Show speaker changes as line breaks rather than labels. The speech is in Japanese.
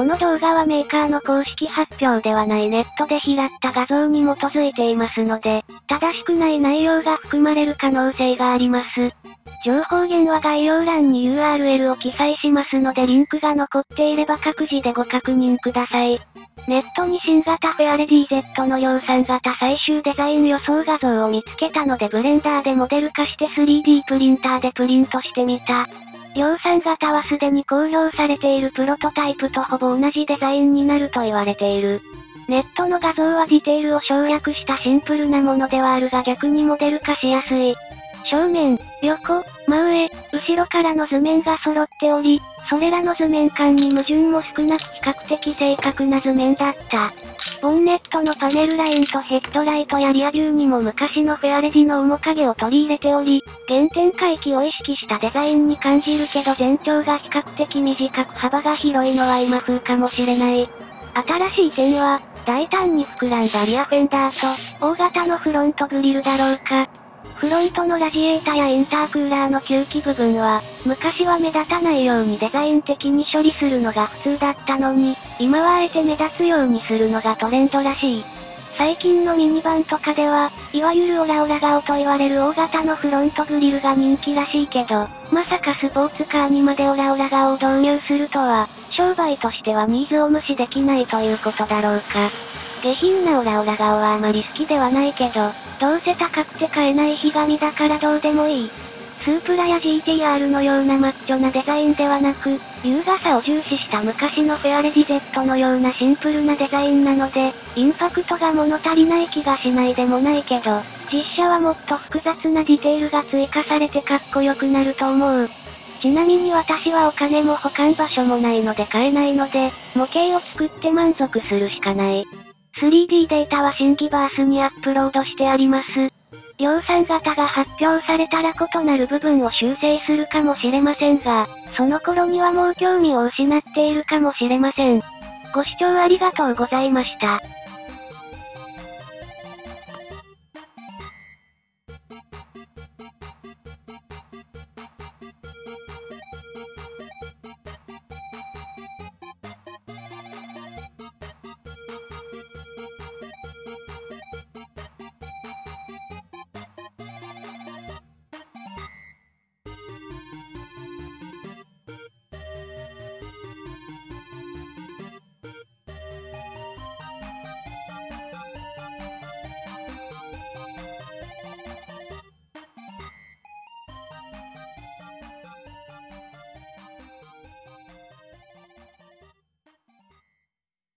この動画はメーカーの公式発表ではないネットで拾った画像に基づいていますので、正しくない内容が含まれる可能性があります。情報源は概要欄に URL を記載しますのでリンクが残っていれば各自でご確認ください。ネットに新型フェアレディ Z の量産型最終デザイン予想画像を見つけたのでブレンダーでモデル化して 3D プリンターでプリントしてみた。量産型はすでに公表されているプロトタイプとほぼ同じデザインになると言われている。ネットの画像はディテールを省略したシンプルなものではあるが逆にモデル化しやすい。正面、横、真上、後ろからの図面が揃っており、それらの図面間に矛盾も少なく比較的正確な図面だった。ボンネットのパネルラインとヘッドライトやリアビューにも昔のフェアレディの面影を取り入れており、原点回帰を意識したデザインに感じるけど全長が比較的短く幅が広いのは今風かもしれない。新しい点は、大胆に膨らんだリアフェンダーと、大型のフロントグリルだろうか。フロントのラジエータやインタークーラーの吸気部分は、昔は目立たないようにデザイン的に処理するのが普通だったのに、今はあえて目立つようにするのがトレンドらしい。最近のミニバンとかでは、いわゆるオラオラ顔と言われる大型のフロントグリルが人気らしいけど、まさかスポーツカーにまでオラオラ顔を導入するとは、商売としてはニーズを無視できないということだろうか。下品なオラオラ顔はあまり好きではないけど、どうせ高くて買えないひがみだからどうでもいい。スープラや GTR のようなマッチョなデザインではなく、優雅さを重視した昔のフェアレディ Z のようなシンプルなデザインなので、インパクトが物足りない気がしないでもないけど、実写はもっと複雑なディテールが追加されてかっこよくなると思う。ちなみに私はお金も保管場所もないので買えないので、模型を作って満足するしかない。3D データは新ギバースにアップロードしてあります。量産型が発表されたら異なる部分を修正するかもしれませんが、その頃にはもう興味を失っているかもしれません。ご視聴ありがとうございました。